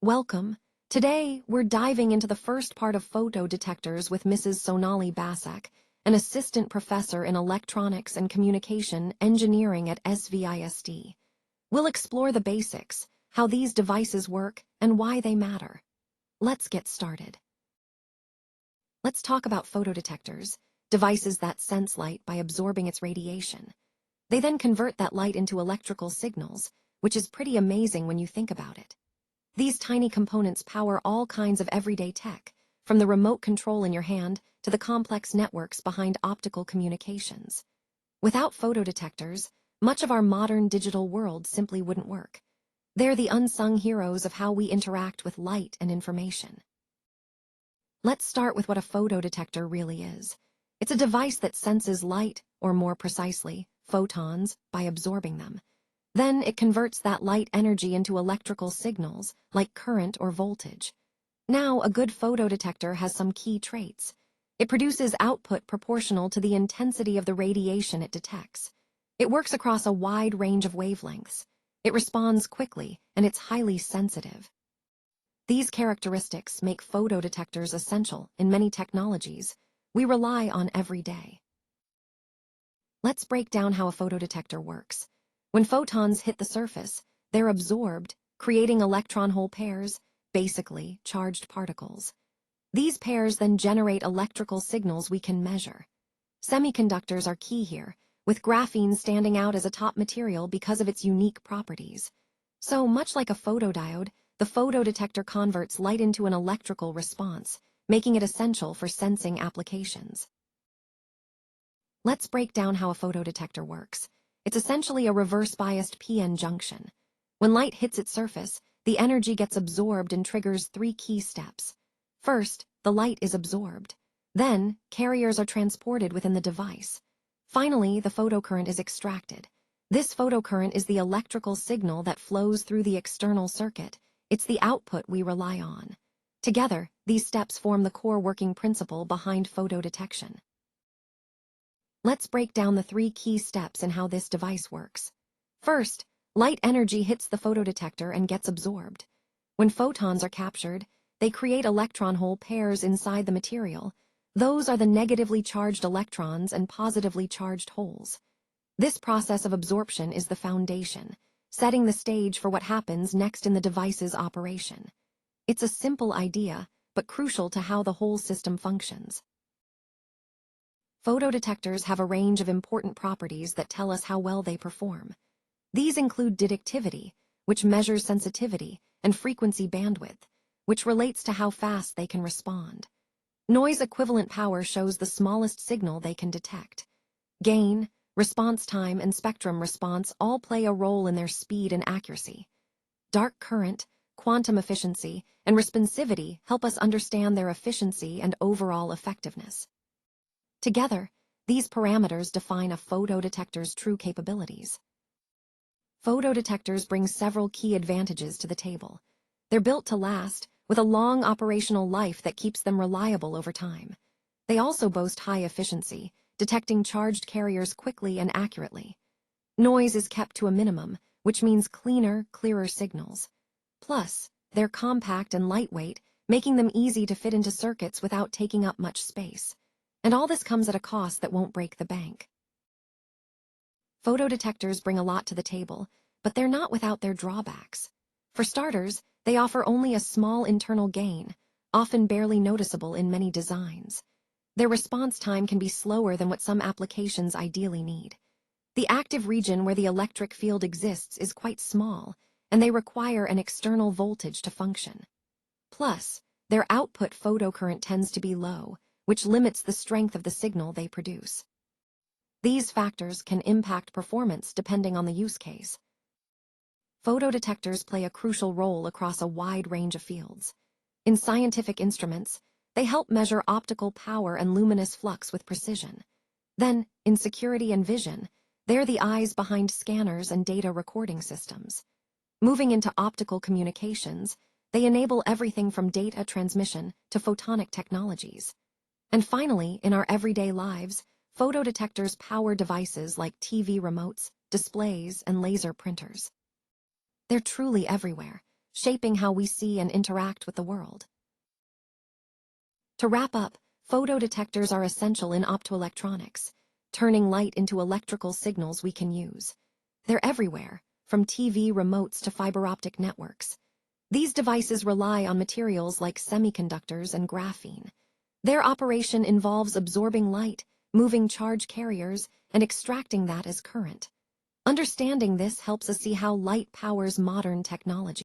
Welcome. Today, we're diving into the first part of photodetectors with Mrs. Sonali Basak, an assistant professor in electronics and communication engineering at SVISD. We'll explore the basics, how these devices work, and why they matter. Let's get started. Let's talk about photodetectors, devices that sense light by absorbing its radiation. They then convert that light into electrical signals, which is pretty amazing when you think about it. These tiny components power all kinds of everyday tech, from the remote control in your hand to the complex networks behind optical communications. Without photodetectors, much of our modern digital world simply wouldn't work. They're the unsung heroes of how we interact with light and information. Let's start with what a photodetector really is. It's a device that senses light, or more precisely, photons, by absorbing them. Then it converts that light energy into electrical signals, like current or voltage. Now, a good photodetector has some key traits. It produces output proportional to the intensity of the radiation it detects. It works across a wide range of wavelengths. It responds quickly, and it's highly sensitive. These characteristics make photodetectors essential in many technologies we rely on every day. Let's break down how a photodetector works. When photons hit the surface, they're absorbed, creating electron-hole pairs, basically charged particles. These pairs then generate electrical signals we can measure. Semiconductors are key here, with graphene standing out as a top material because of its unique properties. So, much like a photodiode, the photodetector converts light into an electrical response, making it essential for sensing applications. Let's break down how a photodetector works. It's essentially a reverse-biased p-n junction. When light hits its surface, the energy gets absorbed and triggers three key steps. First, the light is absorbed. Then, carriers are transported within the device. Finally, the photocurrent is extracted. This photocurrent is the electrical signal that flows through the external circuit. It's the output we rely on. Together, these steps form the core working principle behind photodetection. Let's break down the three key steps in how this device works. First, light energy hits the photodetector and gets absorbed. When photons are captured, they create electron-hole pairs inside the material. Those are the negatively charged electrons and positively charged holes. This process of absorption is the foundation, setting the stage for what happens next in the device's operation. It's a simple idea, but crucial to how the whole system functions. Photodetectors have a range of important properties that tell us how well they perform. These include detectivity, which measures sensitivity, and frequency bandwidth, which relates to how fast they can respond. Noise equivalent power shows the smallest signal they can detect. Gain, response time, and spectrum response all play a role in their speed and accuracy. Dark current, quantum efficiency, and responsivity help us understand their efficiency and overall effectiveness. Together, these parameters define a photodetector's true capabilities. Photodetectors bring several key advantages to the table. They're built to last, with a long operational life that keeps them reliable over time. They also boast high efficiency, detecting charged carriers quickly and accurately. Noise is kept to a minimum, which means cleaner, clearer signals. Plus, they're compact and lightweight, making them easy to fit into circuits without taking up much space. And all this comes at a cost that won't break the bank. Photodetectors bring a lot to the table, but they're not without their drawbacks. For starters, they offer only a small internal gain, often barely noticeable in many designs. Their response time can be slower than what some applications ideally need. The active region where the electric field exists is quite small, and they require an external voltage to function. Plus, their output photocurrent tends to be low, which limits the strength of the signal they produce. These factors can impact performance depending on the use case. Photodetectors play a crucial role across a wide range of fields. In scientific instruments, they help measure optical power and luminous flux with precision. Then, in security and vision, they're the eyes behind scanners and data recording systems. Moving into optical communications, they enable everything from data transmission to photonic technologies. And finally, in our everyday lives, photodetectors power devices like TV remotes, displays, and laser printers. They're truly everywhere, shaping how we see and interact with the world. To wrap up, photodetectors are essential in optoelectronics, turning light into electrical signals we can use. They're everywhere, from TV remotes to fiber optic networks. These devices rely on materials like semiconductors and graphene. Their operation involves absorbing light, moving charge carriers, and extracting that as current. Understanding this helps us see how light powers modern technology.